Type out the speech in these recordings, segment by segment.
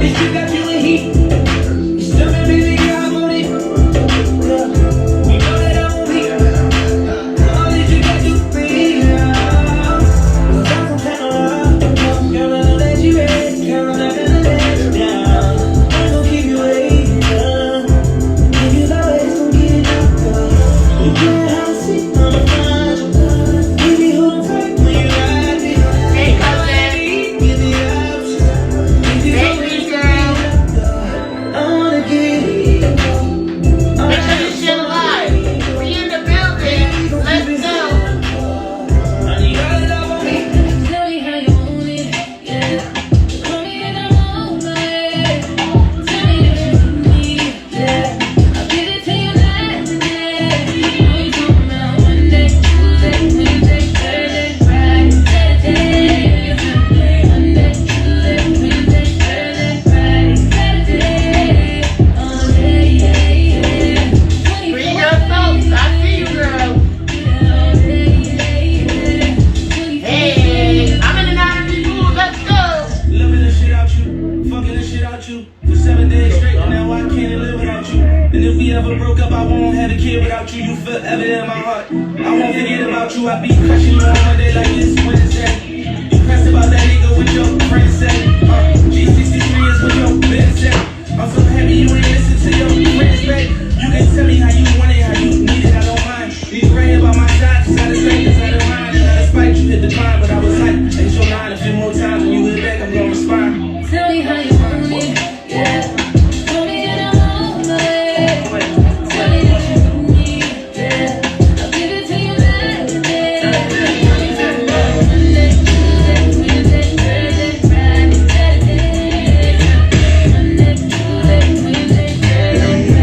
It's just got you in heat. Still been busy, yeah, I'm on it. Yeah. We know that I'm on it. All this you got to feel. Cause I'm some kind of love. Girl, I'm gonna let you in. Girl, I'm not gonna let you down. I'm gonna keep you waiting. If you got ways, don't get it out, girl. We can't have a seat on the front. Give me hold tight when you ride me. Hey, cousin. Give me options. Baby girl. I wanna get it. Make sure you share the live. We in the building. Let's go. Honey, you got it all on me. Tell me how you want it, yeah. Call me in the moment. Tell me what you need, yeah. I'll give it to you night and day. Know you talking about Monday, Tuesday, Wednesday, Thursday, Friday, Saturday. Monday, Tuesday, Wednesday, Thursday, Friday, Saturday. All day, yeah, yeah. Bring your folks. I see you, girl. Hey, I'm in the 90 mood. Let's go. Loving the shit out you, fucking the shit out you for 7 days straight, and now I can't live without you. And if we ever broke up, I won't have a kid without you. You forever in my heart. I won't forget about you. I be crushing you on Monday like it's Wednesday. You pressed about that nigga with your friends say. G63 is what your bitch say. I'm so happy you ain't listen to your friends, babe. You can tell me how you want it, how you need it, I don't mind. He's right here by my side, cause I just say this, I don't mind. And despite you hit the climb, but I was like, ain't your line a few more times. When you hit back, I'm gonna respond. Tell me how you want it, yeah. Call me in the moment. Tell me what you need, yeah. I'll give it to you night and day. Monday, Tuesday, Wednesday, Thursday, Friday, Saturday. Monday, Tuesday, Wednesday, Thursday, Friday, Saturday.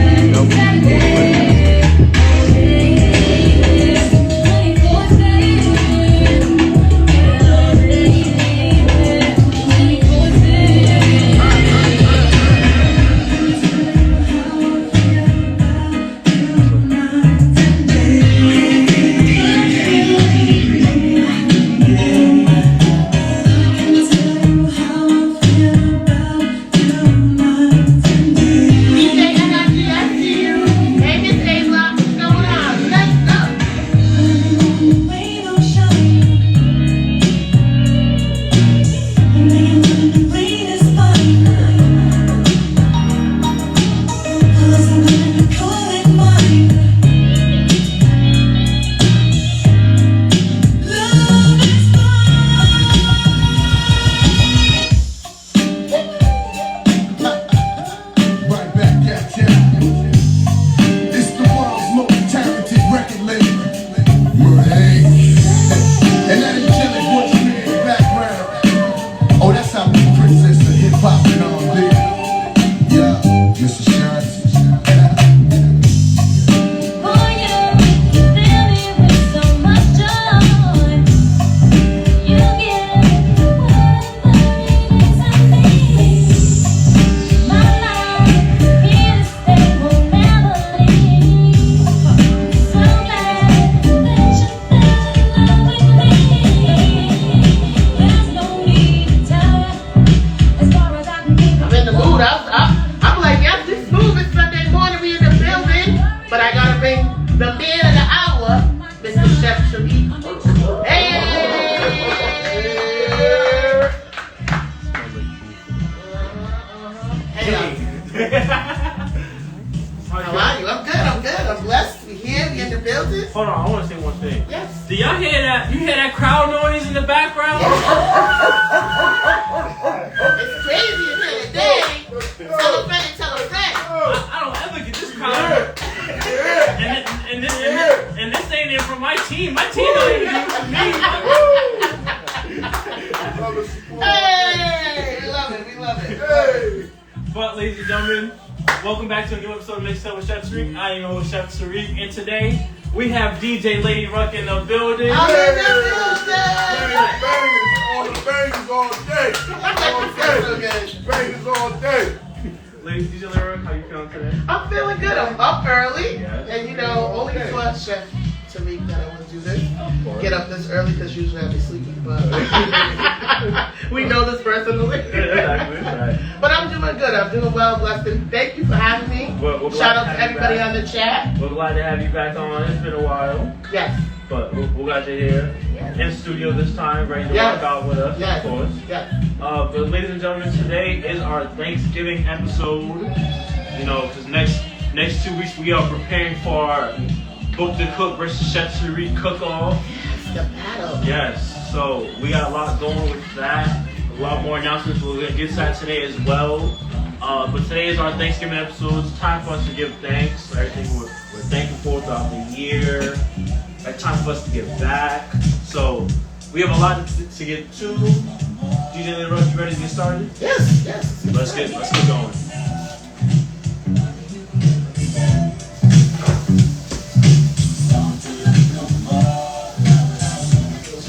building? Hold on, I want to say one thing. Yes. Do y'all hear that? You hear that crowd noise in the background? It's crazy in here today. Tell a friend and tell a friend. I don't ever get this crowd. And this ain't even from my team. My team don't even do it for me. Hey, we love it. We love it. Hey. But ladies and gentlemen, welcome back to a new episode of Mixed Up with Chef Tarik. I am your host, Chef Tarik, and today we have DJ LadyRuck in the building. I'm in the Bangers all day. Bangers all day. Ladies, DJ LadyRuck, how you feeling today? I'm feeling good. I'm up early. Yes. And you know, only for Chef Tarik that I want to do this. Get up this early because usually I'll be sleeping, but we know this personally. Exactly, right. But I'm doing good. I'm doing well, blessed. Thank you for having me. We're Shout out glad to have you everybody back. on the chat. We're glad to have you back on. It's been a while, Yes. but we're glad you're here in studio this time, ready to Yes. rock out with us, Yes. of course. Yes. But ladies and gentlemen, today is our Thanksgiving episode. You know, because next 2 weeks we are preparing for our Book the Cook versus Chef Tarik cook-off. The battle. Yes, so we got a lot going with that. A lot more announcements we're gonna get to that today as well. But today is our Thanksgiving episode. It's time for us to give thanks for everything we're thankful for throughout the year. It's time for us to give back. So we have a lot to get to. DJ LadyRuck, you ready to get started? Yes. Yes. Let's get going.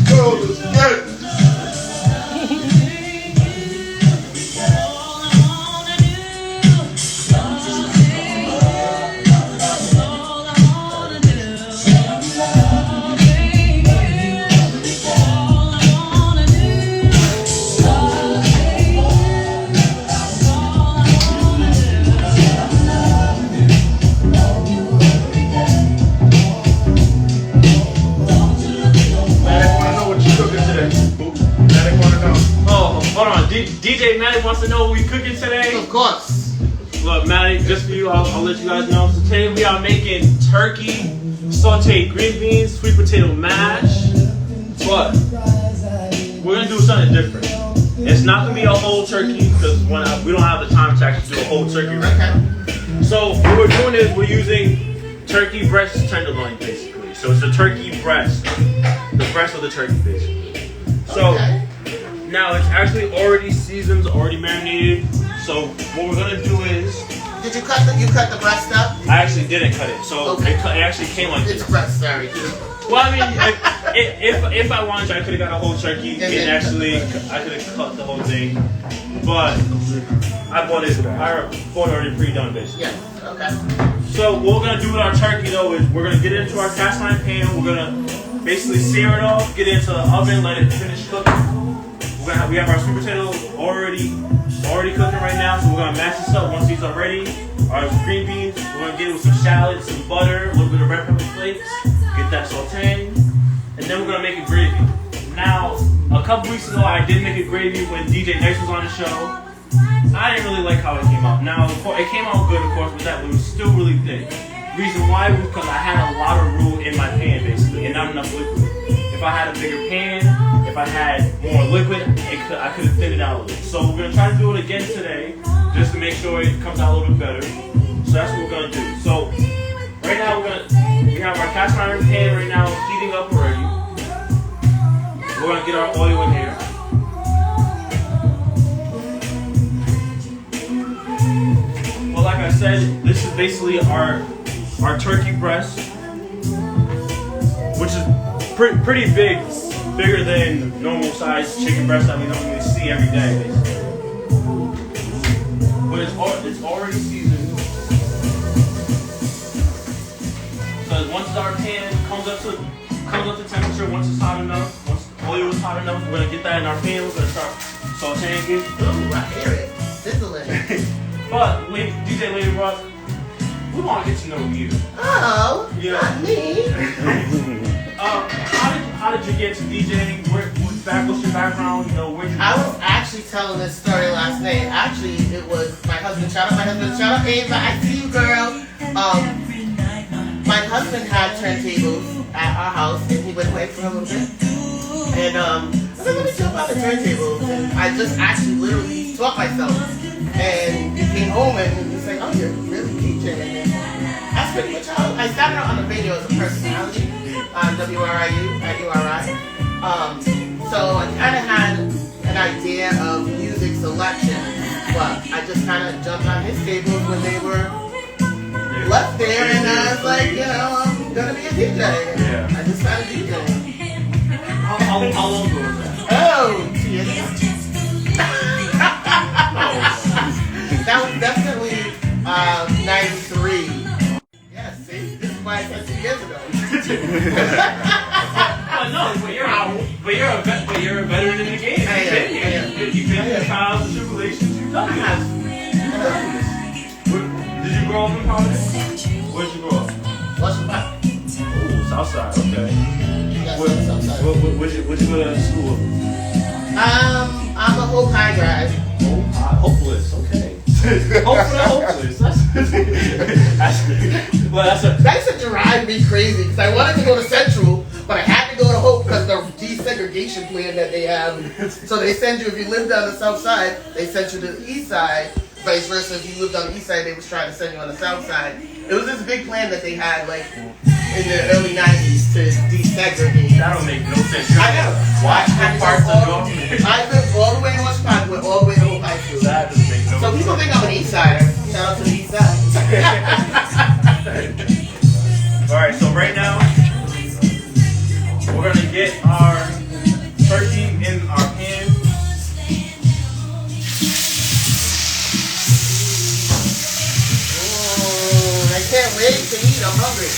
Go, let's get it. DJ Maddie wants to know what we cooking today. Of course. Look, Maddie, just for you, I'll let you guys know. So today we are making turkey, sauteed green beans, sweet potato mash. But we're gonna do something different. It's not gonna be a whole turkey because we don't have the time to actually do a whole turkey right now. So what we're doing is we're using turkey breast tenderloin basically. So it's the turkey breast, the breast of the turkey basically. So. Okay. Now it's actually already seasoned, already marinated. So what we're gonna do is, Did you cut the breast up? I actually didn't cut it, so Okay. it actually came like It's this. breast, sorry. Well, I mean, if I wanted to, I could have got a whole turkey and actually I could have cut the whole thing. But I bought it already pre-done basically. Yes. Okay. So what we're gonna do with our turkey though is we're gonna get it into our cast iron pan. We're gonna basically sear it off, get it into the oven, let it finish cooking. We have our sweet potato already cooking right now, so we're gonna mash this up once these are ready. Our green beans, we're gonna get it with some shallots, some butter, a little bit of red pepper flakes, get that sauteing, and then we're gonna make a gravy. Now, a couple weeks ago, I did make a gravy when DJ Nice was on the show. I didn't really like how it came out. Now, it came out good, of course, with that, but it was still really thick. Reason why was because I had a lot of roux in my pan, basically, and not enough liquid. If I had a bigger pan, if I had more liquid, I could have thinned it out a little. So we're gonna try to do it again today, just to make sure it comes out a little bit better. So that's what we're gonna do. So right now we have our cast iron pan right now heating up already. We're gonna get our oil in here. Well, like I said, this is basically our turkey breast, which is pretty big, bigger than normal size chicken breast that we normally see every day. But it's already seasoned. So once our pan comes up to temperature, once it's hot enough, once the oil is hot enough, we're gonna get that in our pan. We're gonna start sauteing it. Ooh, I hear it. Sizzling. But DJ LadyRuck, we want to get to know you. Oh, Yeah. not me. How did you get to DJing? What's your background? You know, where you? I was actually telling this story last night. Actually, it was my husband. Shout out, Ava. I see you, girl. My husband had turntables at our house, and he went away for a little bit. And I said, let me tell about the turntables. And I just actually literally taught myself. And he came home and he's like, oh, you're really DJing. That's pretty much how I started out on the radio as a personality on WRIU at URI. So I kind of had an idea of music selection, but I just kind of jumped on his tables when they were left there, and I was like, you know, I'm gonna be a DJ. Yeah. I just started DJing. How long ago was that? Oh, 2 years ago. That was definitely 93. Yeah, see, this is why I said 2 years ago. No, but you're a veteran in the game. I am. You've been through trials and tribulations. You've done this. Did you grow up in Providence? Where'd you grow up? What's the back? Ooh, Southside. Okay. Yes, Where'd Southside. you go to school? I'm a Hope High grad. Hopeless. Okay. Hopeless. That used to drive me crazy because I wanted to go to Central, but I had to go to Hope because the desegregation plan that they have. So they send you, if you lived on the south side, they sent you to the east side. Vice versa, if you lived on the east side, they was trying to send you on the south side. It was this big plan that they had, like, in the early 90s to desegregate. That don't make no sense. I know. Washington parts of North. I lived all the way in West Park, went all the way to Hope High School. That doesn't make no sense. So people think I'm an east sider. Shout out to the east side. Alright, so right now, we're gonna get our turkey in our pan. I can't wait to eat. I'm hungry.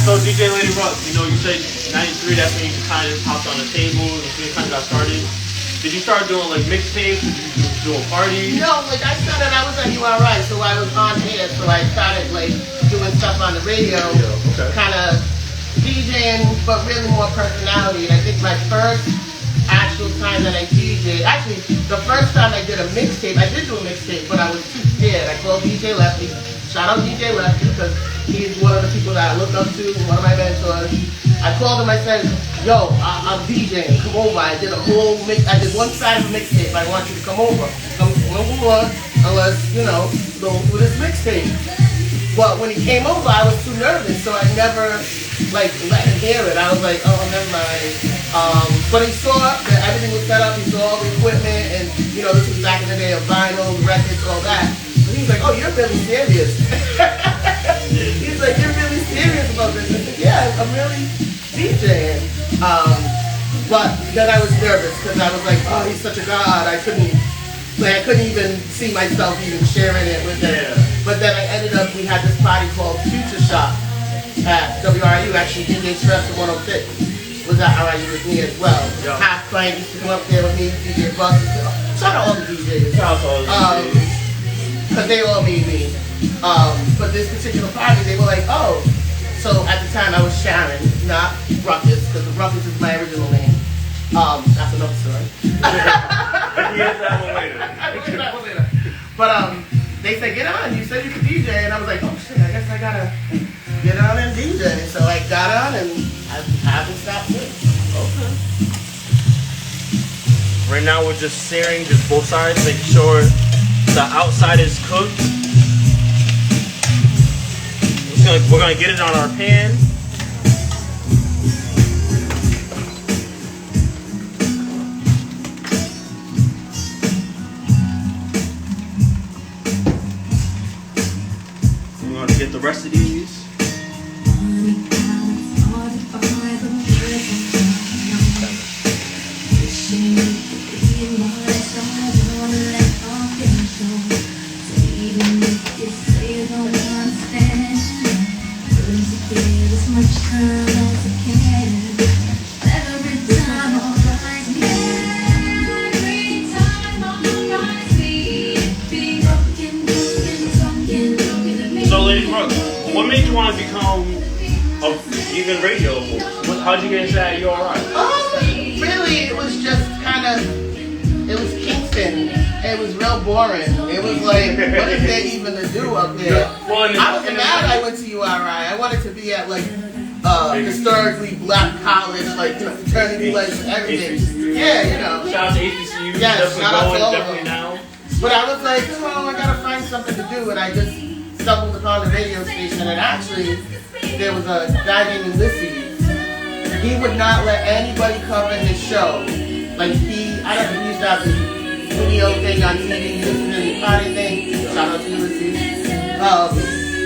So DJ LadyRuck, you know, you said 93, that's when you kind of hopped on the table, and you kind of got started. Did you start doing like mixtapes? Did you do a party? No, like I was at URI, so I was on air, so I started like doing stuff on the radio, Okay. kind of DJing, but really more personality. And I think my first actual time that I DJed, actually the first time I did a mixtape, I did do a mixtape, but I was too scared. I called DJ Lefty. Shout out DJ Lefty because he's one of the people that I look up to, one of my mentors. I called him, I said, yo, I'm DJing, come over. I did a whole mix, I did one side of a mixtape. I want you to come over. Come over, and let's, you know, go through this mixtape. But when he came over, I was too nervous, so I never, like, let him hear it. I was like, oh, never mind. But he saw that everything was set up, he saw all the equipment, and, you know, this was back in the day of vinyl, records, all that. But he was like, oh, you're really serious. He's like, you're really serious about this. I said, yeah, I'm really DJing. But then I was nervous because I was like, oh, he's such a god. I couldn't even see myself even sharing it with him. Yeah. But then I ended up, we had this party called Future Shop at WRU. Actually, DJ Stress of 106 was at RIU with me as well. Yeah. Half Frank used to come up there with me, DJ Buck. Shout out all the DJs. Shout out to all the DJs. Because they all made me. But this particular party, they were like, oh. So at the time, I was Sharon, not Ruckus, because Ruckus is my original name. That's another story. Yes, that one later. That one later. But they said, get on. You said you could DJ. And I was like, oh shit, I guess I gotta get on and DJ. So I got on and I haven't stopped since. Okay. Right now we're just searing just both sides, making sure the outside is cooked. We're gonna get it on our pan. We're gonna get the rest of these. What made you want to become even radio? How'd you get into that URI? Really, it was just kind of, it was Kingston. It was real boring. It was like, what is there even to do up there? I was mad I went to URI. I wanted to be at like historically black college, like, you know, fraternity life and everything. Yeah, you know. Shout out to HBCU. Yeah, shout out to all of definitely them. now. But I was like, oh, I gotta find something to do, and I just stumbled upon the radio station, and actually, there was a guy named Ulysses. He would not let anybody cover his show. Like he used to have this video thing on TV, listening to party thing. Shout out to Ulysses.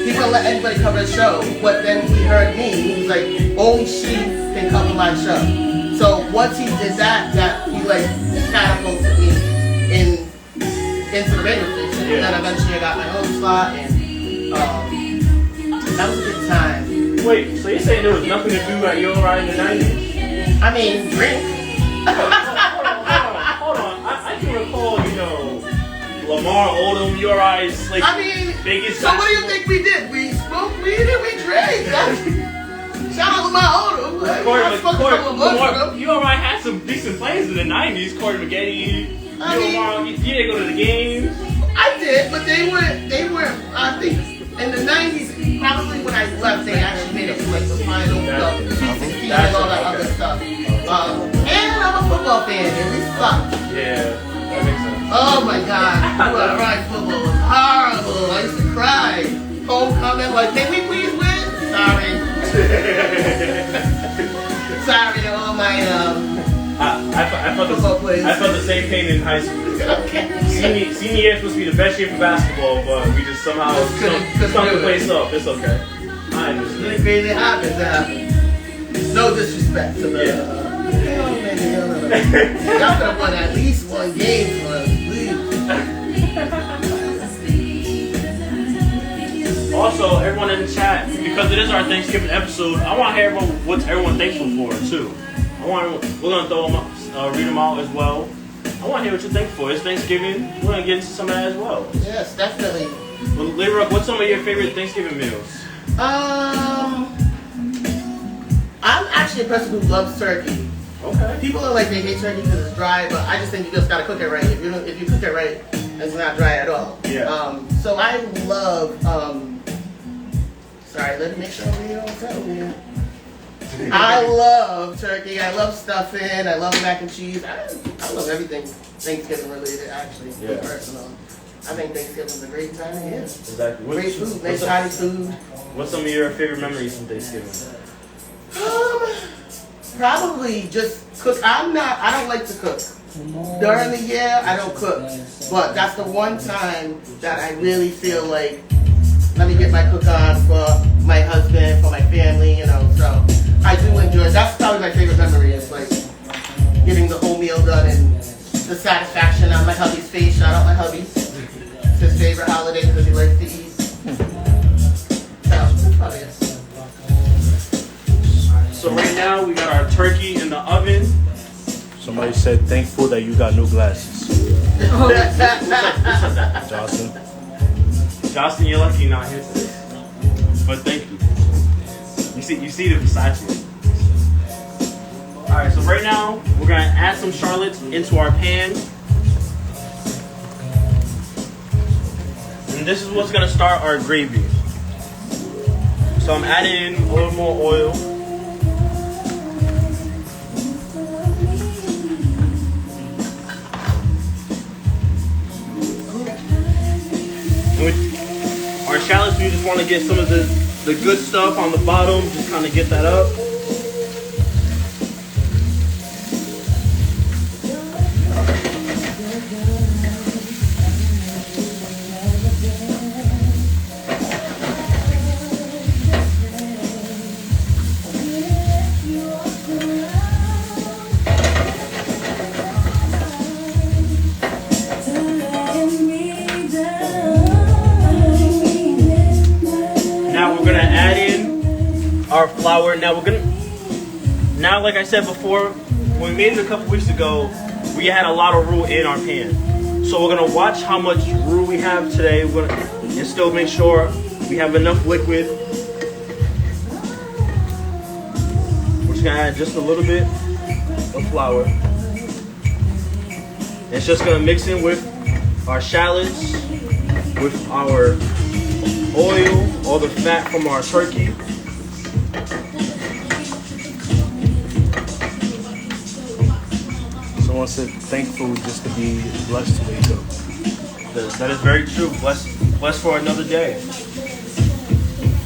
He wouldn't let anybody cover his show, but then he heard me. He was like, only she can cover my show. So once he did that he like catapulted me into the radio station. And then eventually I got my own slot, and that was a good time. Wait, so you're saying there was nothing to do at URI in the 90s? I mean, drink. Hold on. I can recall, Lamar Odom, URI's like biggest. So what do you think we did? We smoked weed and we drank. Shout out to Lamar Odom. URI had some decent players in the 90s. Corey McGetty. You didn't go to the games. I did, but they were. I think in the 90s, probably when I left, they actually made it to like the final and all that other stuff. And I'm a football fan, and we sucked. Yeah, that makes sense. Oh my God, URI football was horrible. I used to cry. Homecoming, like, can we please win? Sorry. Sorry to all my I felt the same pain in high school. Okay. Senior year is supposed to be the best year for basketball, but we just somehow stunk the place up. It's okay. I understand. Anything crazy happens. No disrespect to the. Y'all could have won at least one game for us, please. Also, everyone in the chat, because it is our Thanksgiving episode, I want to hear what everyone thankful for too. We're gonna throw them, read them out as well. I want to hear what you're thankful for. It's Thanksgiving. We're gonna get into some of that as well. Yes, definitely. Well, LadyRuck, what's some of your favorite Thanksgiving meals? I'm actually a person who loves turkey. Okay. People are like they hate turkey because it's dry, but I just think you just gotta cook it right. If you cook it right, it's not dry at all. Yeah. So I love. Sorry, let me make sure we don't tell me. I love turkey. I love stuffing. I love mac and cheese. I love everything Thanksgiving related. Actually, personal. I think Thanksgiving's a great time of year. Exactly. Great food, nice hearty food. What's some of your favorite memories from Thanksgiving? Probably just cook. I don't like to cook. During the year, I don't cook. But that's the one time that I really feel like, let me get my cook on for my husband, for my family, so I do enjoy it. That's probably my favorite memory is like getting the whole meal done and the satisfaction on my hubby's face. Shout out my hubby. It's his favorite holiday because he likes to eat. So, that's probably it. So right now we got our turkey in the oven. Somebody said thankful that you got new glasses. Justin, you're lucky you're not here today. But thank you. You see the beside you. Alright, so right now we're gonna add some shallots into our pan. And this is what's gonna start our gravy. So I'm adding a little more oil. With our shallots, we just want to get some of the good stuff on the bottom, just kind of get that up. Our flour. Now like I said before, when we made it a couple weeks ago, we had a lot of roux in our pan. So we're gonna watch how much roux we have today. And still make sure we have enough liquid. We're just gonna add just a little bit of flour. It's just gonna mix in with our shallots, with our oil, all the fat from our turkey. Someone said thankful just to be blessed to wake up. That is very true. Blessed for another day.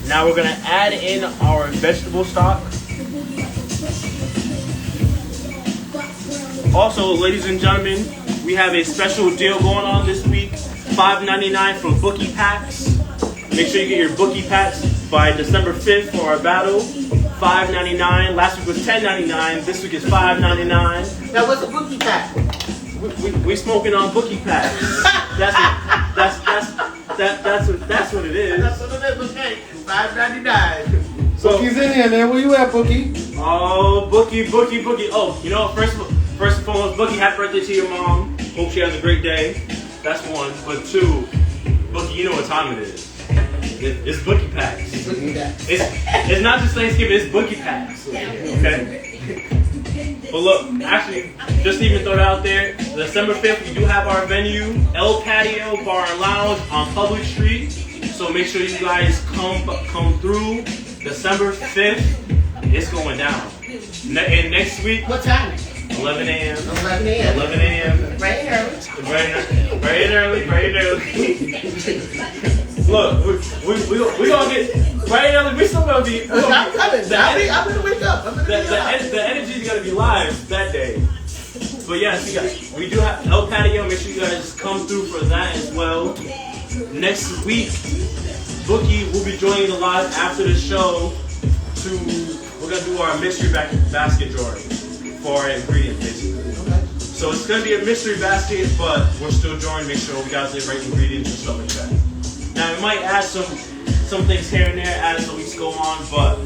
Now we're gonna add in our vegetable stock. Also, ladies and gentlemen, we have a special deal going on this week. $5.99 for bookie packs. Make sure you get your bookie packs by December 5th for our battle. $5.99. Last week was $10.99. This week is $5.99. Now, what's a bookie pack? we smoking on bookie packs. That's what it is. That's what it is. Okay, $5.99. So Bookie's in here, man. Where you at, Bookie? oh, Bookie. Oh, you know, first and foremost, Bookie, happy birthday to your mom. Hope she has a great day. That's one. But two, Bookie, you know what time it is. It's bookie packs. It's not just Thanksgiving, it's bookie packs. Okay? But look, actually, just to even throw it out there, December 5th, we do have our venue, El Patio Bar and Lounge on Public Street. So make sure you guys come through. December 5th, it's going down. And next week, What time? 11 a.m. 11 a.m. 11 a.m. Right here. Bright and early. Look, we gonna get bright and early. We still gonna be. I'm coming. I'm gonna wake up. The energy's gonna be live that day. But yes, you guys, we do have El Patio. Make sure you guys come through for that as well. Next week, Bookie will be joining the live after the show. We're gonna do our mystery basket drawing for our ingredients, basically. So it's gonna be a mystery basket, but we're still drawing. Make sure we got the right ingredients and stuff like that. Now we might add some things here and there as the weeks go on, but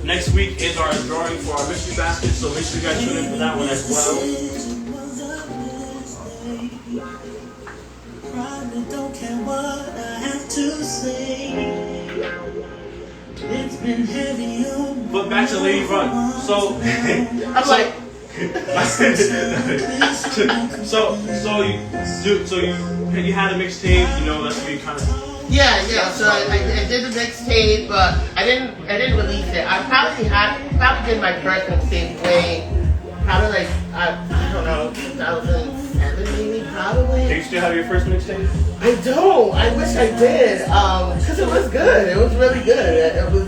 next week is our drawing for our mystery basket. So make sure you guys tune in for that one as well. Don't care what I have to say. It's been heavy on. But back to LadyRuck. So I'm like, you had a mixtape, you know, that's what you kind of. yeah. So I did the mixtape, but I didn't release it. I probably did my first mixtape way, probably like I don't know, 2007 maybe, probably. Do you still have your first mixtape? I don't. I wish I did, because it was good. It was really good. It was,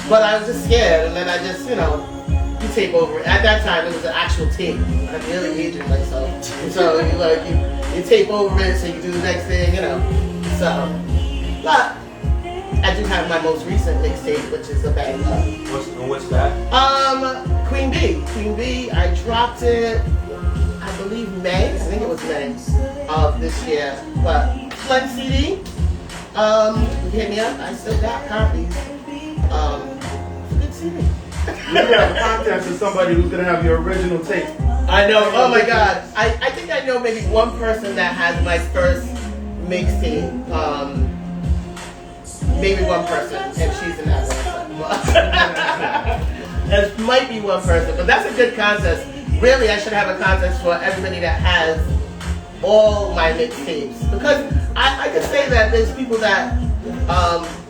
but I was just scared, and then I just, you tape over it. At that time, it was an actual tape. I really aged myself. So you tape over it, so you do the next thing, So, but I do have my most recent mixtape, which is a bang up. What's that? Queen B. I dropped it, I believe May. I think it was May of this year. But Flint CD. Hit me up. I still got copies. Good CD. You have a contest with somebody who's gonna have your original tape. I know. Oh my God. I think I know maybe one person that has my first mixtape. Maybe one person, and she's in that one. That might be one person, but that's a good contest. Really, I should have a contest for everybody that has all my mixtapes, because I could say that there's people that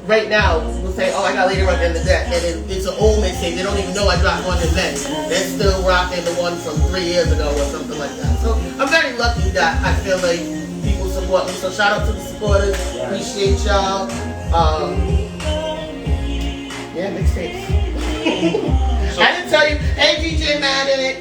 right now will say, oh, I got LadyRuck in the deck, and it's an old mixtape. They don't even know I dropped one in May. They're still rocking the one from 3 years ago or something like that. So I'm very lucky that I feel like people support me. So shout out to the supporters. Appreciate y'all. Yeah, mixtapes. I didn't tell you, hey DJ Mad in it.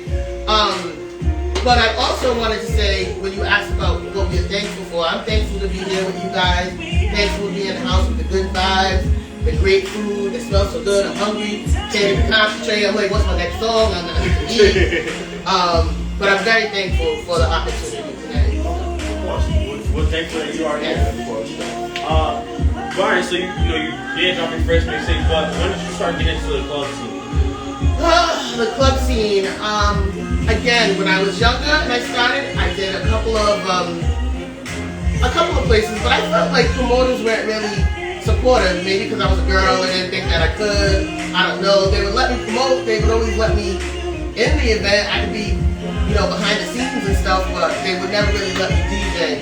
But I also wanted to say, when you asked about what we're thankful for, I'm thankful to be here with you guys. Thankful to be in the house with the good vibes, the great food. It smells so good. I'm hungry. Can't even concentrate. I'm like, what's my next song? I'm gonna eat. But I'm very thankful for the opportunity today. Of course. We're thankful that you are here, of course. Brian, so you did drop your first mixtape, but when did you start getting into the club scene? The club scene. Again, when I was younger and I started, I did a couple of places, but I felt like promoters weren't really supportive. Maybe because I was a girl and didn't think that I could. I don't know. They would let me promote. They would always let me in the event. I could be, behind the scenes and stuff, but they would never really let me DJ.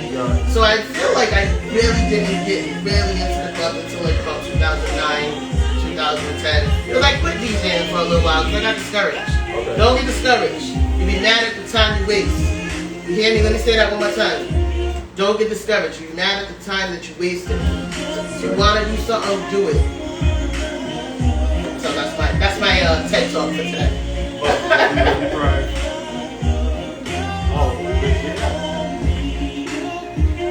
So I feel like I really didn't get really into the club until like about 2009. 2010. Because I quit DJing for a little while because I got discouraged. Okay. Don't get discouraged. You be mad at the time you waste. You hear me? Let me say that one more time. Don't get discouraged. You be mad at the time that you wasted. If you want to do something, do it. So that's my TED talk for today.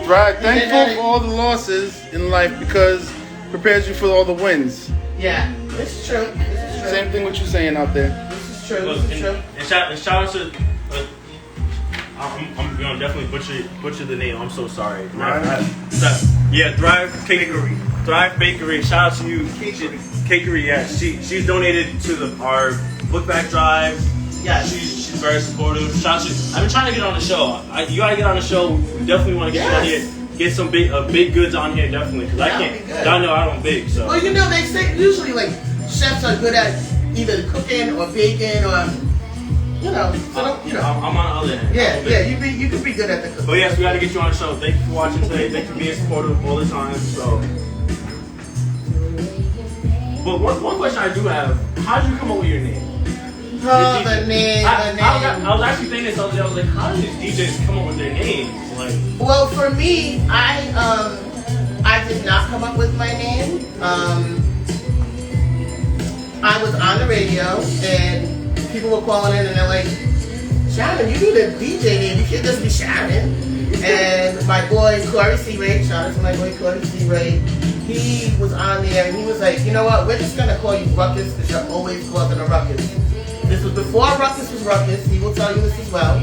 Right, thankful for all the losses in life because it prepares you for all the wins. Yeah, this is true. Same thing what you're saying out there. This is true. And shout out to I'm gonna definitely butcher the name. I'm so sorry. Thrive? Yeah, Thrive Bakery. Thrive Bakery. Shout out to you, Cakery. Yeah, she's donated to our book bag drive. Yeah. She's very supportive. Shout out to you. I've been trying to get on the show. You gotta get on the show. We definitely want to get you on here. Get some big goods on here, definitely. Because I can't. Y'all know I don't bake, so. Well, you know, they say usually like chefs are good at either cooking or baking or, you know. So I'm on the other end. Yeah, you could be good at the cooking. But yes, we got to get you on the show. Thank you for watching today. Thank you for being supportive all the time. So. But one question I do have: how did you come up with your name? Oh, the name. I was actually thinking this other day. I was like, how do these DJs come up with their names? Like, well, for me, I did not come up with my name. I was on the radio and people were calling in and they're like, Shannon, you need a DJ name. You can't just be Shannon. And my boy Corey C. Ray, shout out to my boy Corey C. Ray, he was on there and he was like, you know what, we're just gonna call you Ruckus because you're always causing a ruckus. This was before Ruckus was Ruckus. He will tell you this as well.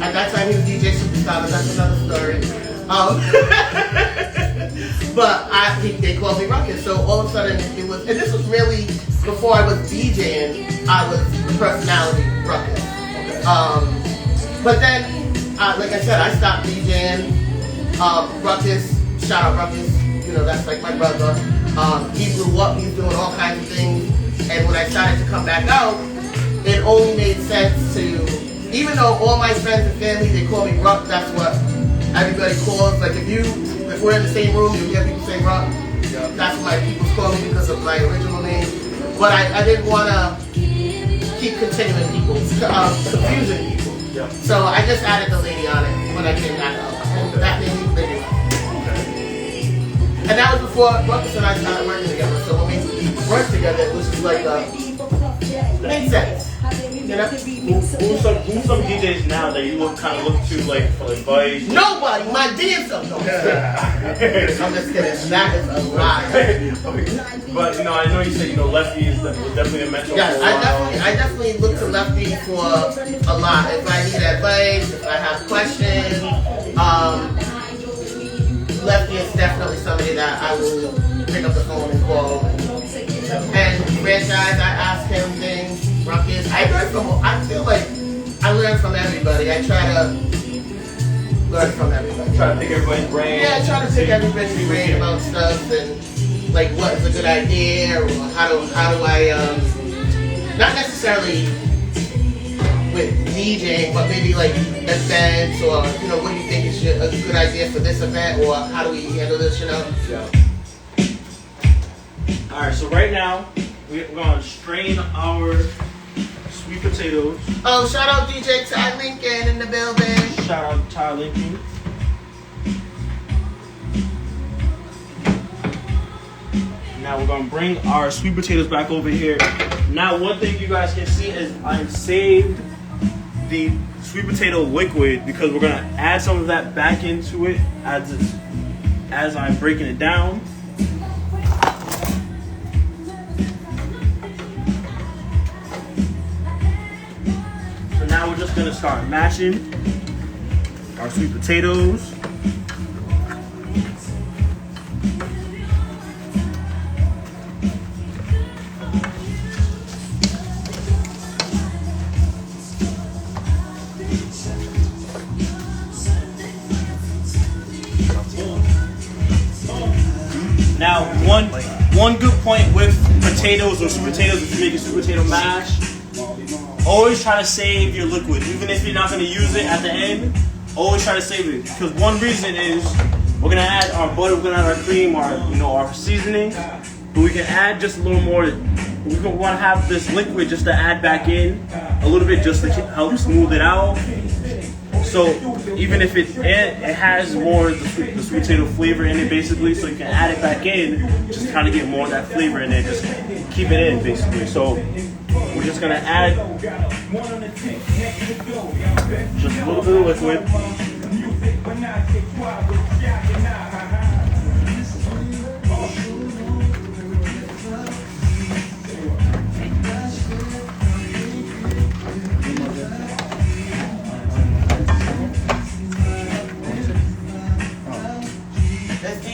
At that time, he was DJ Superstar, but that's another story. But they called me Ruckus. So all of a sudden, it was, and this was really before I was DJing. I was the personality Ruckus. But then, like I said, I stopped DJing. Ruckus, shout out Ruckus. You know, that's like my brother. He blew up. He's doing all kinds of things. And when I started to come back out, it only made sense to, even though all my friends and family, they call me Ruck, that's what everybody calls. Like if we're in the same room, you hear people say Ruck, that's what my people call me because of my original name. But I didn't want to keep continuing people, confusing people. Yeah. So I just added the lady on it when I came back out. And that made me Lady Ruck. And that was before Ruckus and I started working together. So when we worked together, it was just like, made sense. You know? Who's some DJs now that you kind of look to like for advice? Nobody. My damn self. No, I'm just kidding. That is a lie. But I know you said Lefty was definitely a mentor. Yes, I definitely look to Lefty for a lot. If I need advice, if I have questions, Lefty is definitely somebody that I will pick up the phone and call. And franchise, I ask him things. Ruckus, I feel like I learn from everybody. I try to learn from everybody. Try to pick everybody's brain. Yeah, I try to pick everybody's brain about stuff and like what is a good idea or how do I not necessarily with DJing, but maybe like events or what do you think is a good idea for this event or how do we handle this? Yeah. All right, so right now we're gonna strain our sweet potatoes. Oh, shout out DJ Ty Lincoln in the building. Shout out Ty Lincoln. Now we're gonna bring our sweet potatoes back over here. Now one thing you guys can see is I've saved the sweet potato liquid because we're gonna add some of that back into it as I'm breaking it down. Now we're just gonna start mashing our sweet potatoes. Now, one good point with potatoes or sweet potatoes, if you make a sweet potato mash, always try to save your liquid, even if you're not going to use it at the end. Always try to save it, because one reason is we're going to add our butter, we're going to add our cream, our seasoning, but we can add just a little more. We want to have this liquid just to add back in a little bit, just to help smooth it out. So even if it has more of the sweet potato flavor in it, basically, so you can add it back in, just kind of get more of that flavor in it, just keep it in, basically. So we're just gonna add just a little bit of liquid.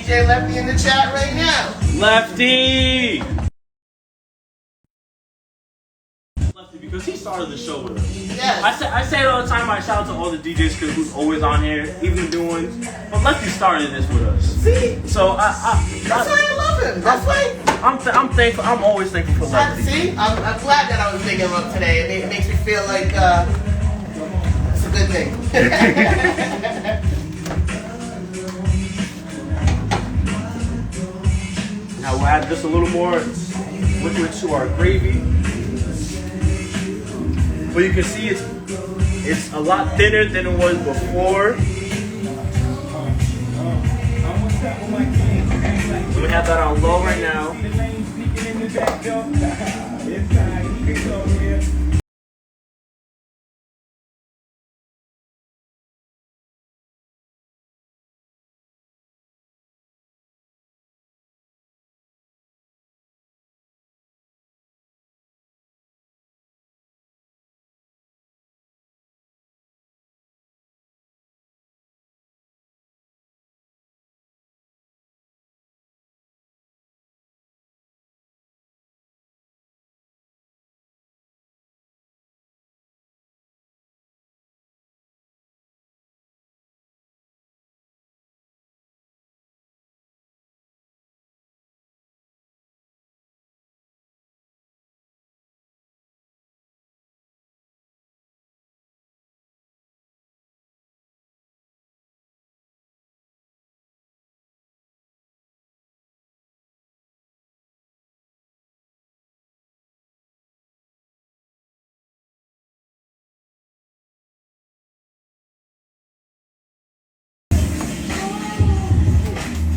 DJ Lefty in the chat right now. Lefty! Lefty, because he started the show with us. Yes. I say it all the time. I shout out to all the DJs who's always on here, even the new ones. But Lefty started this with us. See? So That's why I love him. That's why. I'm thankful. I'm always thankful for Lefty. See? I'm glad that I was digging him up today. It makes me feel like it's a good thing. Now we'll add just a little more liquid to our gravy. But you can see it's a lot thinner than it was before. We have that on low right now.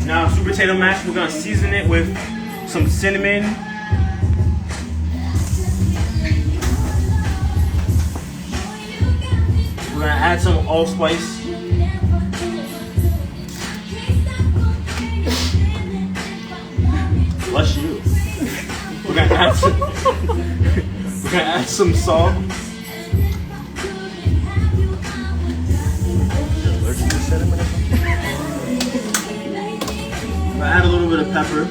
Now, sweet potato mash, we're gonna season it with some cinnamon. We're gonna add some allspice. Bless you. We're gonna add some salt. Add a little bit of pepper.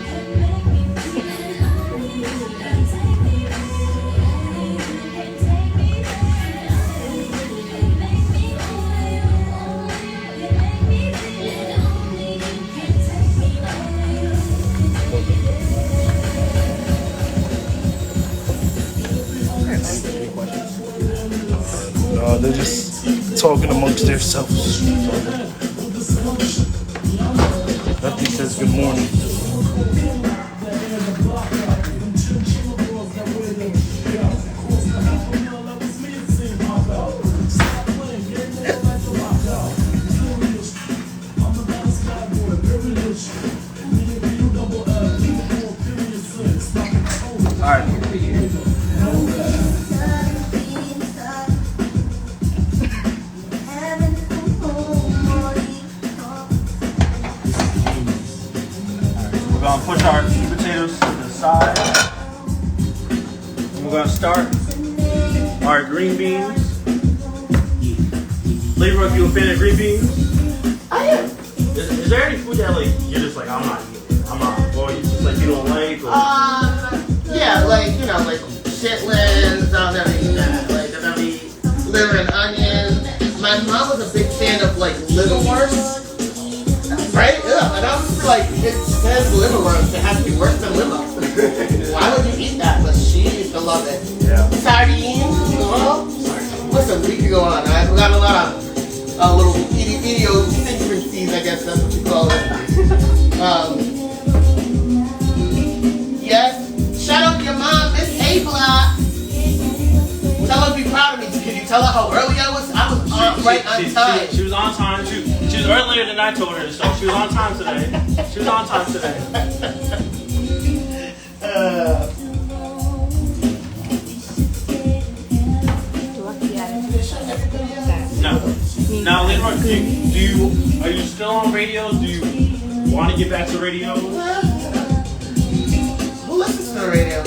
They're just talking amongst themselves. Lefty says good morning. All right. We're gonna push our sweet potatoes to the side. And we're gonna start our green beans. LadyRuck, you a fan of green beans? I am. Is there any food that like you're just like I'm not eating it. I'm not, or you just like you don't like? Or... Yeah, like like chitlins. I'll never eat that. Like I'll never eat liver and onions. My mom was a big fan of like liverwurst. Right? Yeah, and I was just like, it says liverwurst. It has to be worse than liver. Why would you eat that? But she used to love it. Yeah. Sardines. Well, listen, we could go on. Right? We got a lot of little idiosyncrasies, I guess that's what you call it. Yes. Shout out to your mom, Miss Abla. Tell her to be proud of me. Can you tell her how early I was? I was right on time. She was on time. She was earlier than I told her to start. She was on time today. She was on time today. Now, LadyRuck, are you still on radio? Do you want to get back to radio? Who listens to the radio?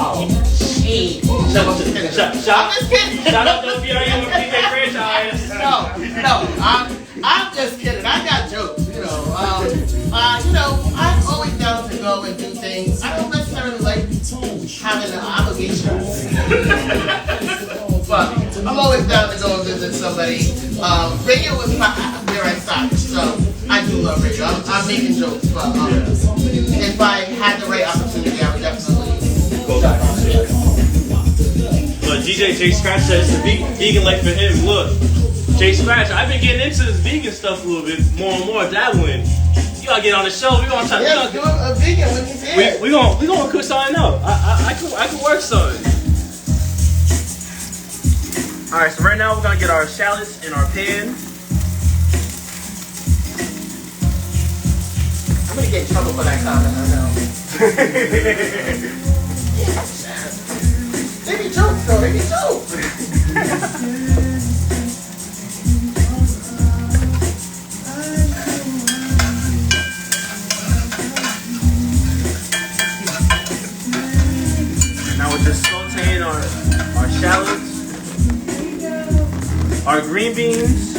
Oh, shit. No, I'm just kidding. Shout out to the BRU and DJ franchise. No. I'm just kidding. I got jokes, you know. I'm always down to go and do things. I don't necessarily like having an obligation. But I'm always down to go and visit somebody. Radio was where I started, so I do love radio. I'm making jokes, but if I had the right opportunity, I would definitely go back. Look, DJ J Scratch says the vegan life for him. Look, J Scratch, I've been getting into this vegan stuff a little bit more and more. That one, you gotta get on the show. We gonna try. Yeah, do a vegan when he's here. We gonna cook something up. I could work something. All right, so right now we're gonna get our shallots in our pan. I'm gonna get in trouble for that comment. I know. They be jokes though. They be jokes. Now we're just sauteing our shallots. Our green beans,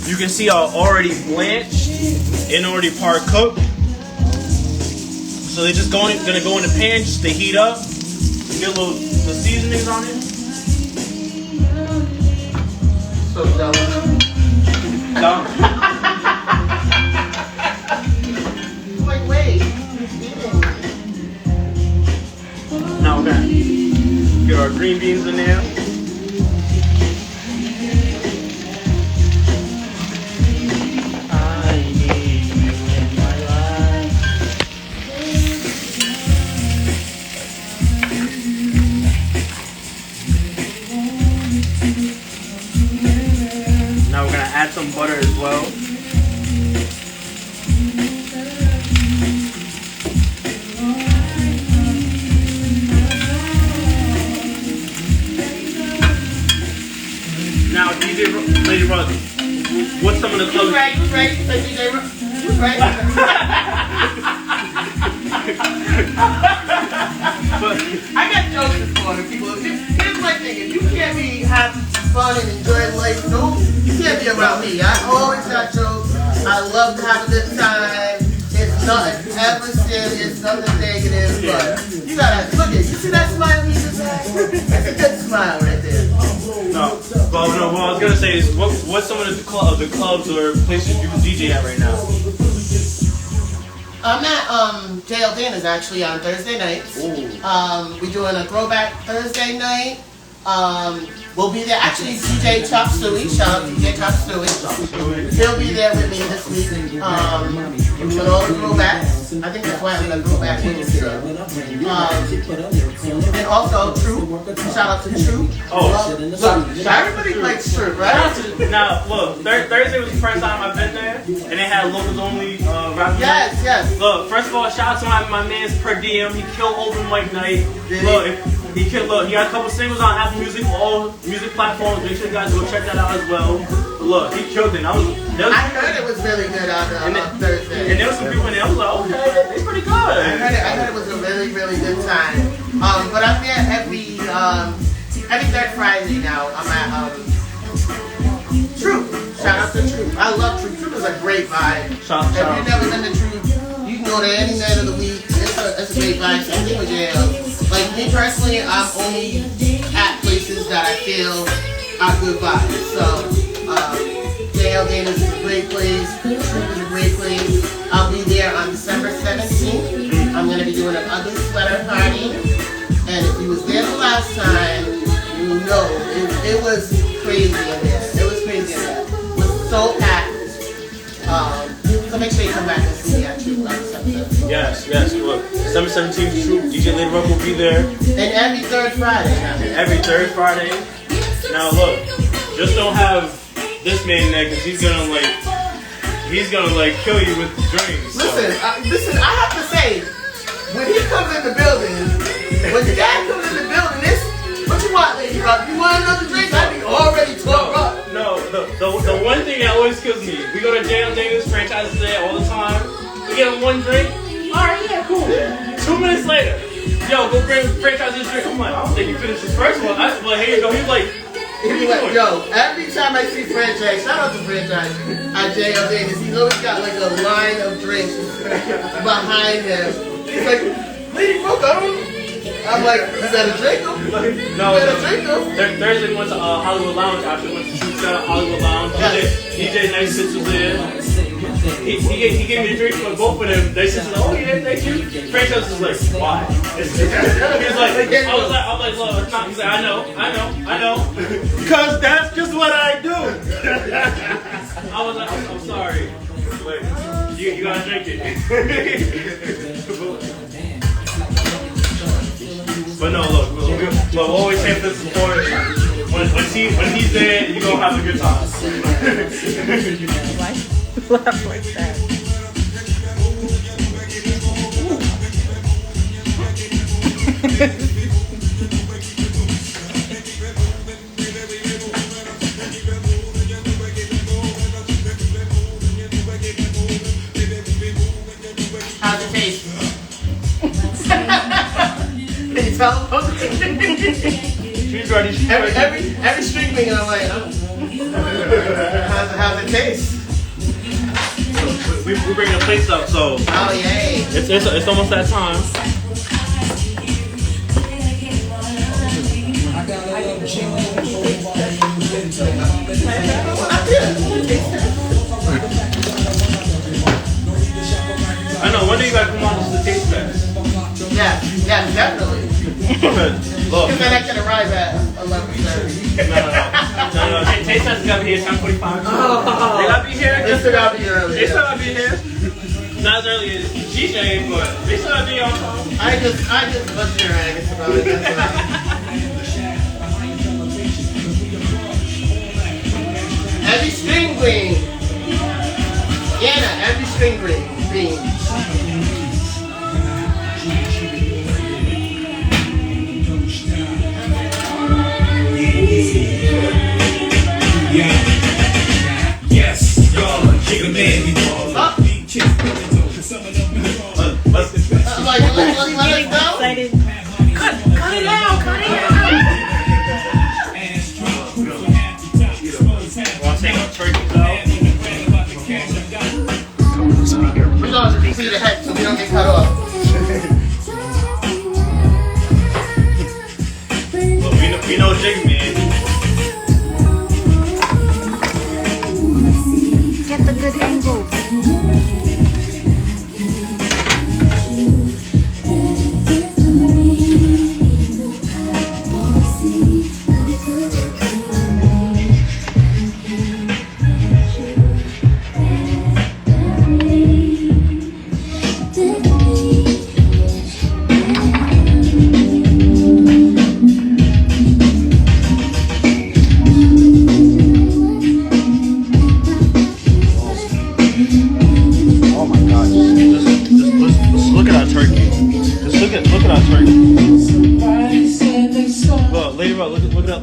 you can see are already blanched and already part cooked. So they're just gonna go in the pan just to heat up. Get a little the seasonings on it. So jealous. Like, wait. Now we're gonna get our green beans in there. Now we're gonna add some butter as well. Now DJ LadyRuck, what's some of the colors? You right. DJ LadyRuck. You right. I got jokes this morning, people. Here's my thing: if you can't be having fun and enjoying life, you can't be around me. I always got jokes. I love to have a good time. It's nothing ever said. It's nothing negative. But you gotta look at. You see that smile he just had? That's a good smile right there. No, but no, what I was gonna say is, what's some of the clubs or places you can DJ at right now? I'm at JL Dana's actually on Thursday nights. We're doing a throwback Thursday night. We'll be there. Actually, DJ Chop Suey. Shout out to DJ Chop Suey. He'll be there with me this week. We're doing all the throwbacks. I think that's why I'm going to go back with this. And also True. Shout out to True. Look, everybody likes True, right? Now, look, Thursday was the first time I've been there, and they had locals only rap. Yes. Look, first of all, shout out to my man's Per Diem. He killed open mic night. Look, he got a couple singles on Apple Music, all music platforms. Make sure you guys go check that out as well. Look, he killed it. I heard it was really good on Thursday. And there was some people in there. I was like, okay, they pretty good. I heard it was a really, really good time. But I'm there every third Friday now. I'm at True. Shout out to True. I love True. True is a great vibe. If you've never been to True, you can go to any night of the week. It's a great vibe. Same thing with JL. Like me personally, I'm only at places that I feel are good vibes. So JL Dana's is a great place. True is a great place. I'll be there on December 17th. I'm gonna be doing an ugly sweater party. And if you was there the last time, you know it was crazy in there. It was crazy in there. It was so packed. So make sure you come back and see me at True. Yes. Look, December 17th, True. DJ LadyRuck will be there. And every third Friday. Now look, just don't have this man there because he's gonna kill you with the drinks. So. Listen. I have to say, when he comes in the building, when the guy comes in the building, what you want, LadyRuck? You want another drink? I be already talked up. No. The one thing that always kills me, we go to JL Dana's franchises there all the time. We get him one drink. All right, yeah, cool. 2 minutes later, yo, go bring franchise this drink. I'm like, I don't think he finished his first one. But here you go. He's like, Yo, every time I see Franchise, shout out to Franchise at JL Davis, he's always got like a line of drinks behind him. He's like, LadyRuck, I'm like, you better drink them. No, you better drink them. Thursday we went to Hollywood Lounge. After we went to shoot at Hollywood Lounge. DJ Nice Six was there. He gave me a drink for both of them. Nice Six was like, oh yeah, thank you. Franchise was like, why? He was like, I'm like, look, it's not. He's like, I know. Because that's just what I do. I was like, I'm sorry. Like, you gotta drink it. But no, look, we'll always have the support. When he's there, you're gonna have a good time. Laugh like that. How's it taste? Can you tell? She's ready. Every string thing, I'm like, oh. How's it taste? We're bringing the plates up, so Oh yay! it's almost that time. I know. When do you guys come on to the taste test? Yeah, definitely. Look. Because then I can arrive at 11:30. No. Taste test is gonna be here 10:45. They gotta be here. They still gotta be early. They still gotta be here. Not as early as DJ, but they still gotta be on time. I just bust your ass about it. That's why. Every string green. Yeah, every string green. Yes, y'all are chicken man. Like, let us go. Excited. Cut it out. Want to take our turkeys out? We're going to see the head so we don't get cut off. Look, we know Jig Man. Get the good angle.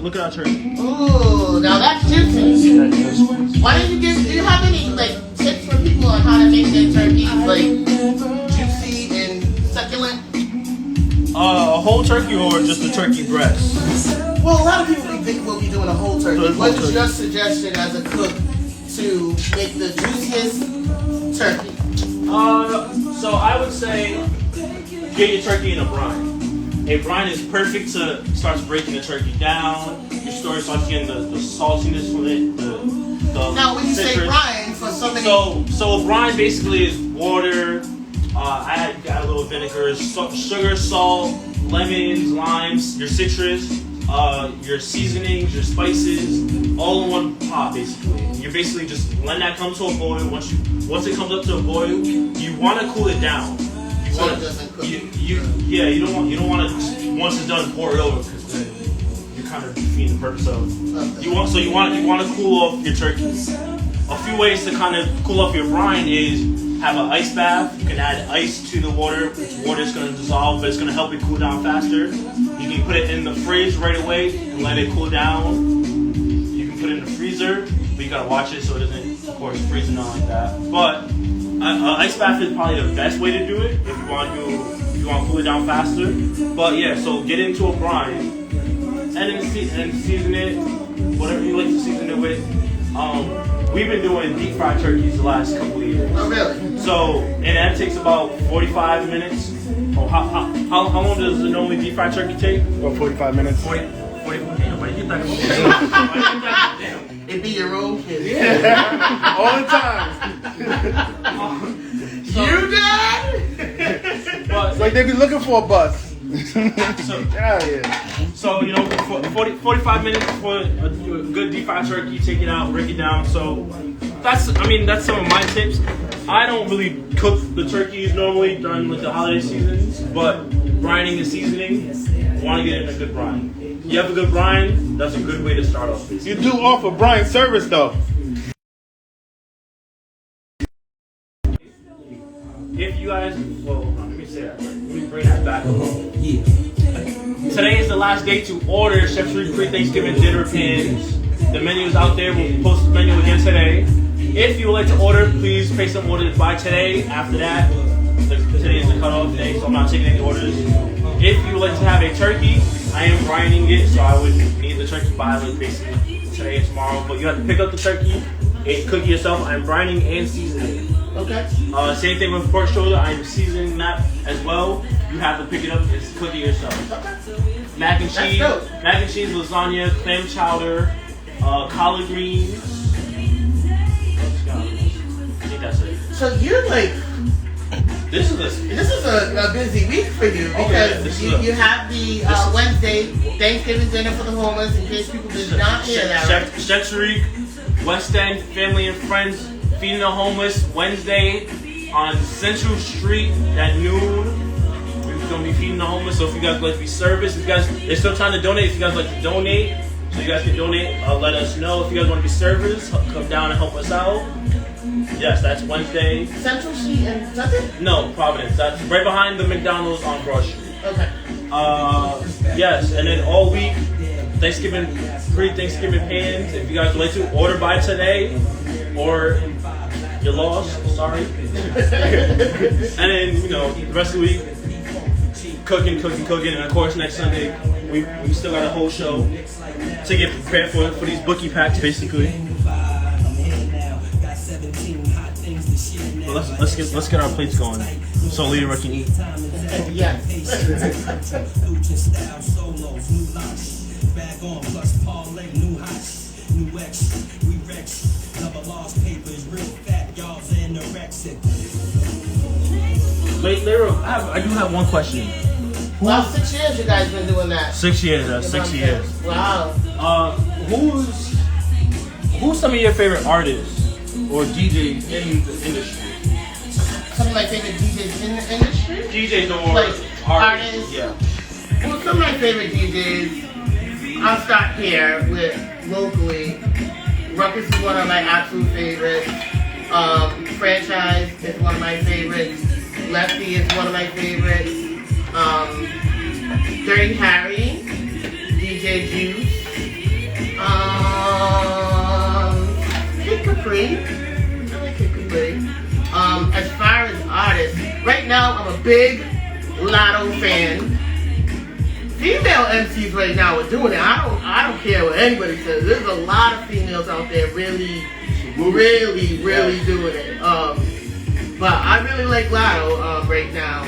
Look at our turkey. Ooh, now that's juicy. Why don't do you have any like tips for people on how to make their turkey like juicy and succulent? A whole turkey or just a turkey breast? Well, a lot of people will be doing a whole turkey. So What is your suggestion as a cook to make the juiciest turkey? So I would say get your turkey in a brine. A brine is perfect to start breaking the turkey down. Your story starts getting the saltiness from it. Now, when you say citrus. brine, for somebody, So a brine basically is water. I add a little vinegar, sugar, salt, lemons, limes, your citrus, your seasonings, your spices, all in one pot basically. You're basically just letting that come to a boil. Once it comes up to a boil, you want to cool it down. so it doesn't cook. You don't want to once it's done pour it over because then you're kind of defeating the purpose of you want to cool off your turkey. A few ways to kind of cool off your brine is have an ice bath. You can add ice to the water, which water is going to dissolve, but it's going to help it cool down faster. You can put it in the fridge right away and let it cool down. You can put it in the freezer, but you gotta watch it so it doesn't, of course, freeze and all like that. But ice bath is probably the best way to do it if you want to cool it down faster. But yeah, so get into a brine and then season it. whatever you like to season it with. We've been doing deep fried turkeys the last couple of years. Oh, really? So, and that takes about 45 minutes. Oh, how long does the normally deep fried turkey take? About 45 minutes. 40, damn, why did you think It be your own kid. All the time. You done? It's like they be looking for a bus. So, Yeah, yeah. So, 45 minutes for a good deep fried turkey, take it out, break it down. So, that's some of my tips. I don't really cook the turkeys normally during the holiday seasons, but brining and seasoning, I want to get in a good brine. You have a good brine, that's a good way to start off. You do offer brine service though. If you guys, well, let me say that. Let me bring that back a little. Today is the last day to order Chef Tarik pre-Thanksgiving dinner pans. The menu is out there. We'll post the menu again today. If you would like to order, please place some orders by today. After that, today is the cutoff day, so I'm not taking any orders. If you would like to have a turkey, I am brining it, so I would need the turkey by basically today and tomorrow. But you have to pick up the turkey and cook it yourself. I'm brining and seasoning it. Okay. Same thing with pork shoulder. I'm seasoning that as well. You have to pick it up and cook it yourself. Mac and cheese, lasagna, clam chowder, collard greens. I think that's it. So you're like, This is a busy week for you because you have the Wednesday Thanksgiving dinner for the homeless. In case people did not hear that, right? Chef Tarik, West End, family and friends, feeding the homeless Wednesday on Central Street at noon. We're gonna be feeding the homeless. So if you guys like to be serviced, if you guys they're still trying to donate. If you guys like to donate, so you guys can donate. Let us know if you guys want to be serviced. Come down and help us out. Yes, that's Wednesday. Central Street and Sutton? No, Providence. That's right behind the McDonald's on Broad Street. Okay. Yes, and then all week, Thanksgiving, pre-Thanksgiving pans. If you guys would like to order by today, or you're lost, sorry. And then, the rest of the week, cooking. And of course, next Sunday, we still got a whole show to get prepared for these bookie packs, basically. Well, let's get our plates going. So LadyRuck can eat. Yes. Wait, LadyRuck, I do have one question. Well, 6 years you guys been doing that. 6 years, 6 years. Wow. Who's some of your favorite artists or DJs in the industry? Some of my favorite DJs in the industry? DJs or Like artists? Yeah. Well, some of my favorite DJs, I'll start here with locally. Ruckus is one of my absolute favorites. Franchise is one of my favorites. Lefty is one of my favorites. Dirty Harry, DJ Juice. Kid Capri. I like Kid Capri. As far as artists, right now I'm a big Lotto fan. Female MCs right now are doing it. I don't care what anybody says. There's a lot of females out there really doing it. But I really like Lotto right now.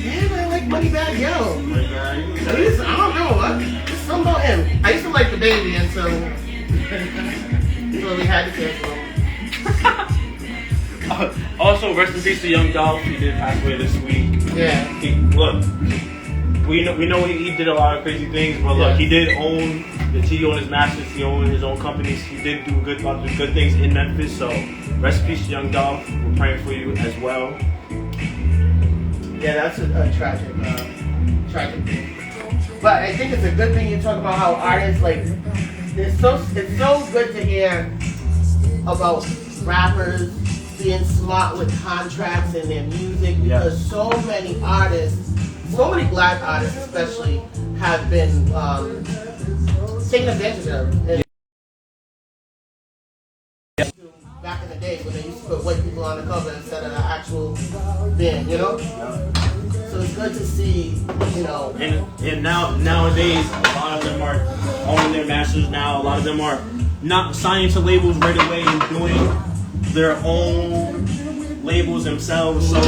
And I like Moneybag Yo. I don't know what. There's something about him. I used to like the baby until we had to cancel him. Also, rest in peace to Young Dolph. He did pass away this week. Yeah. We know he did a lot of crazy things, but look, he did own he owned his masters, he owned his own companies. He did do good things in Memphis. So, rest in peace to Young Dolph. We're praying for you as well. Yeah, that's a tragic thing. But I think it's a good thing you talk about how artists it's so good to hear about rappers being smart with contracts and their music because so many artists, so many black artists especially, have been taken advantage of. Back in the day when they used to put white people on the cover instead of the actual band, So it's good to see, you know. And nowadays, a lot of them are owning their masters now. A lot of them are not signing to labels right away and doing their own labels themselves. So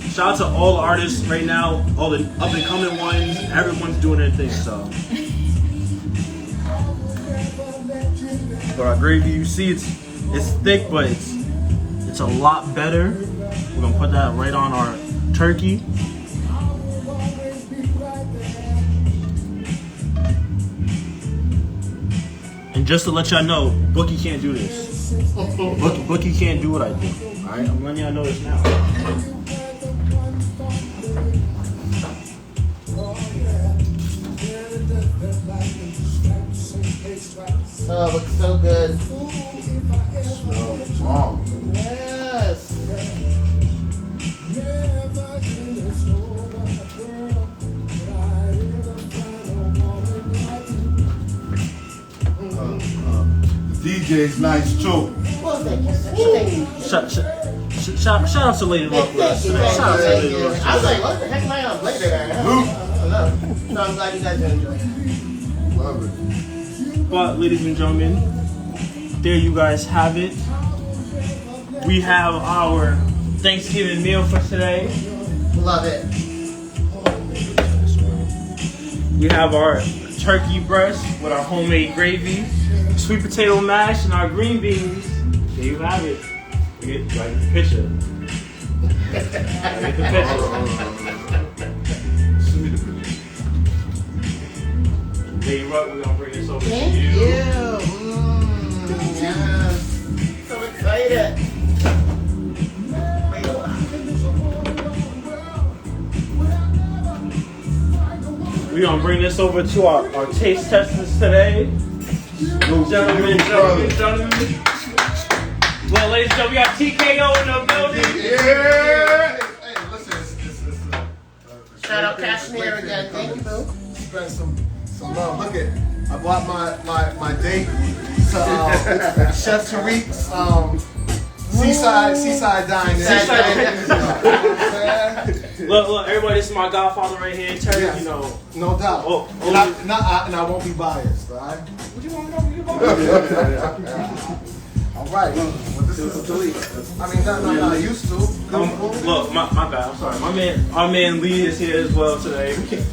shout out to all the artists right now, all the up and coming ones. Everyone's doing their thing. So, but our gravy, you see, it's thick, but it's a lot better. We're gonna put that right on our turkey. And just to let y'all know, Bookie can't do this. Bookie can't do what I do. Alright, I'm letting y'all know this now. Oh, it looks so good. Wow. Yes. DJ's nice too. Well, thank you. Thank you. Shout out to LadyRuck with us today. Shout out to LadyRuck. I was like, what the heck am I on later? So I'm glad you guys enjoyed it. Love it. But ladies and gentlemen, there you guys have it. We have our Thanksgiving meal for today. Love it. We have our turkey breast with our homemade gravy, sweet potato mash, and our green beans. There you have it. Get the picture. Get the picture. Send me the picture. LadyRuck, we're gonna bring this over Thank to you. you. Yes. So excited. We're gonna bring this over to our taste testers today. Gentlemen. Well, ladies and gentlemen, we got TKO in the building. Yeah. Hey, listen, it's Shout out Cashmere again. Thank you, boo. spend some love. Look at, I bought my date to Chef Tarik's seaside dining. Seaside dining. Look, everybody, this is my godfather right here, Tarik, Yes. you know. No doubt. Oh, and I won't be biased, all right? What you want to know? All right. Well, this is Tarik. I mean, no, I used to. Look, my bad. I'm sorry. Our man Lee is here as well today. We can't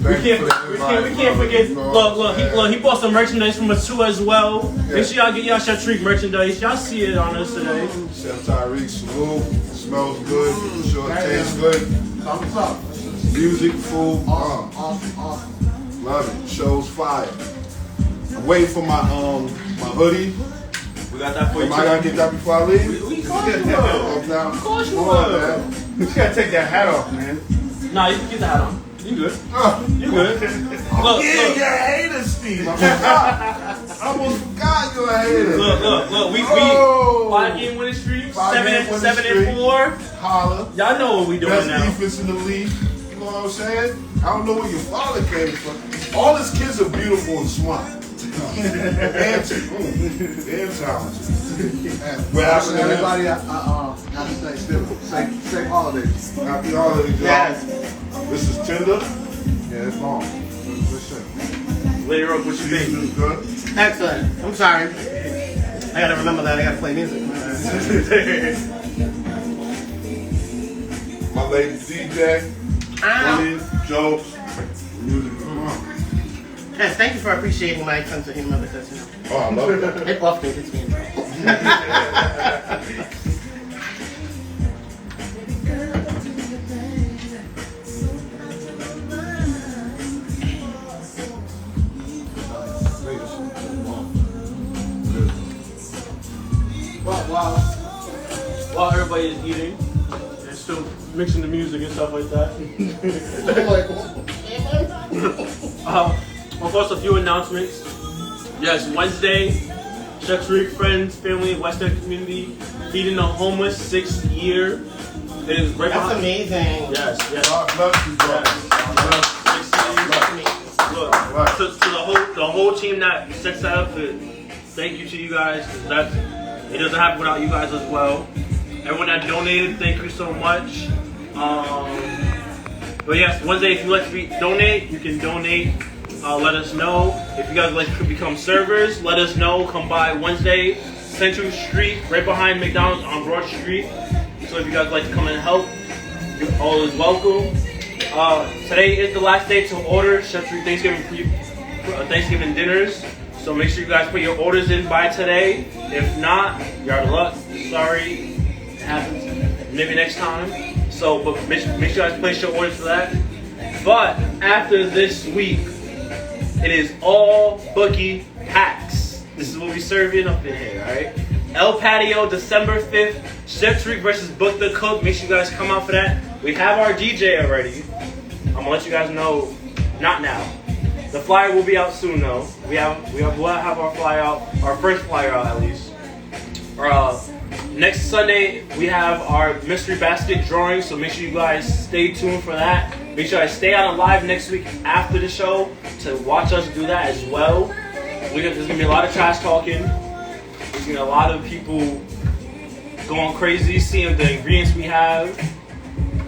forget. Look, he bought some merchandise from us too as well. Make sure y'all get y'all Chef Tarik merchandise. Y'all see it on us today. Chef Tarik, salute. Smells good. Sure it tastes good. Thumbs up. Music, food. Awesome. Love it. Show's fire. I'm waiting for my hoodie. We got that for you. Am I gonna get that before I leave? We call you up. Of course you Come will. on, man. You gotta take that hat off, man. Nah, you can get the hat on. You good. You good. Look, You're a hater, Steve. I almost forgot you're a hater. Look. We 5-game winning streak. 7 and 4. Holla. Y'all know what we doing Best now. defense in the league. You know what I'm saying? I don't know where your father came from. All his kids are beautiful and smart. and talented. Well, actually, everybody, happy Thanksgiving. Say holidays. Happy holidays, y'all. Yes. This is tender. Yeah, it's long. LadyRuck, what you think? Seasoning's good. Excellent. I'm sorry. I gotta remember that. I gotta play music. My lady DJ, Willie, jokes, music. Yes, thank you for appreciating my sense of humor because Oh, I love it. it often gets me in trouble. While everybody is eating, they're still mixing the music and stuff like that. Of course, a few announcements. Yes, Wednesday, Chef Tarik Friends, Family, West End Community, Feeding the Homeless, 6th year. It is right That's behind. amazing. Yes. God bless you, bro. Look, to the whole team that sets that up, thank you to you guys. It doesn't happen without you guys as well. Everyone that donated, thank you so much. But yes, Wednesday, if you like to donate, you can donate. Let us know. If you guys like to become servers, let us know. Come by Wednesday, Central Street, right behind McDonald's on Broad Street. So if you guys like to come and help, you're always welcome. Today is the last day to order Chef Tarik Thanksgiving dinners. So make sure you guys put your orders in by today. If not, you're out of luck. Sorry, it happens. Maybe next time. So, but make sure you guys place your orders for that. But after this week, it is all bookie packs. This is what we serving up in here, alright? El Patio, December 5th. Chef Tarik versus Book the Cook. Make sure you guys come out for that. We have our DJ already. I'm gonna let you guys know, not now. The flyer will be out soon though. We'll have our flyer out, our first flyer out at least. Next Sunday we have our mystery basket drawing, so make sure you guys stay tuned for that. Make sure I stay on live next week after the show to watch us do that as well. There's gonna be a lot of trash talking. There's gonna be a lot of people going crazy, seeing the ingredients we have.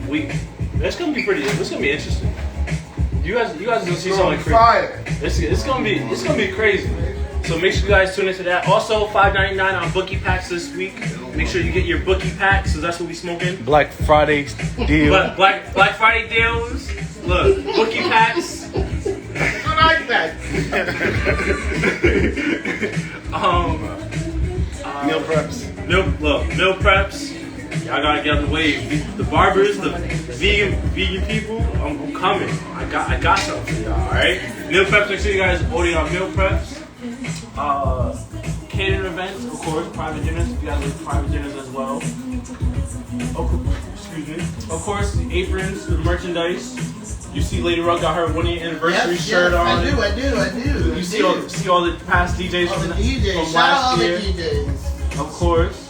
It's gonna be interesting. You guys gonna see something crazy. It's gonna be crazy. So make sure you guys tune into that. Also, $5.99 on bookie packs this week. Make sure you get your bookie packs, so that's what we smoking. Black Friday deal. Black Friday deals. Look, bookie packs. I like that. Meal preps. Meal preps. Y'all gotta get out the way. The barbers, the vegan people, I'm coming. I got something for y'all, alright? Meal preps, make sure you guys order on meal preps. Catering events, of course, private dinners. You guys like private dinners as well. Excuse me. Of course, the aprons, the merchandise. You see LadyRuck got her 1-year anniversary shirt on. I do. You see all the past DJs from last year. Of course.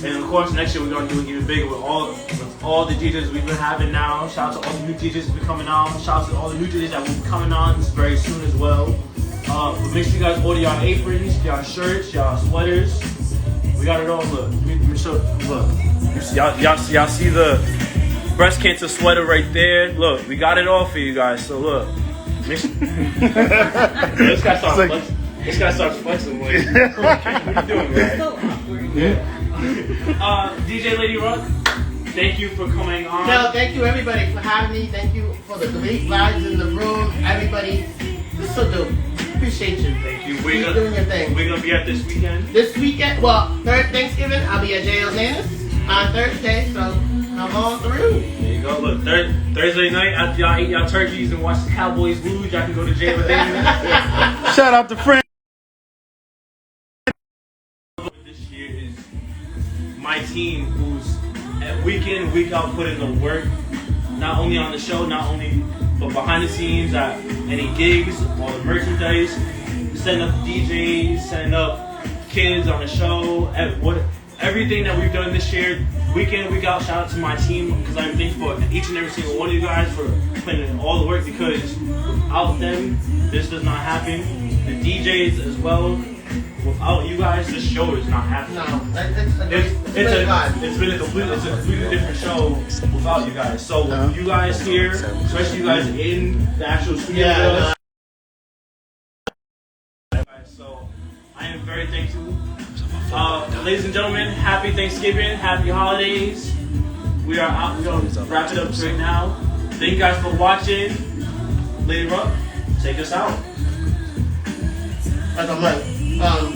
And of course, next year we're gonna do it even bigger with all the DJs we've been having now. Shout out to all the new DJs that be coming on. Shout out to all the new DJs that will be coming on very soon as well. But make sure you guys order y'all aprons, y'all shirts, y'all sweaters. We got it all. Look, y'all see the breast cancer sweater right there. Look, we got it all for you guys. So look, this guy starts flexing. What are you doing, man? DJ LadyRuck, thank you for coming on. No, thank you everybody for having me. Thank you for the great vibes in the room. Everybody, this is so dope. Appreciate you. Thank you. Keep doing your thing. We're gonna be at this weekend. This weekend, well, third Thanksgiving, I'll be at JL's on Thursday, so come on through. There you go. Look, Thursday night after y'all eat y'all turkeys and watch the Cowboys lose, y'all can go to JL's. Shout out to friends. This year is my team who's at week in, week out put in the work, not only on the show, but behind the scenes at any gigs, all the merchandise, setting up DJs, setting up kids on the show, everything that we've done this year, week in, week out. Shout out to my team, because I'm thankful for each and every single one of you guys for putting in all the work, because without them, this does not happen. The DJs as well. Without you guys, this show is not happening. No, it's been a completely different show without you guys. So with you guys here, especially you guys in the actual studio with us. So I am very thankful. Ladies and gentlemen, happy Thanksgiving, happy holidays. We are out. We're gonna wrap it up right now. Thank you guys for watching. LadyRuck, take us out. Like I'm like, Oh,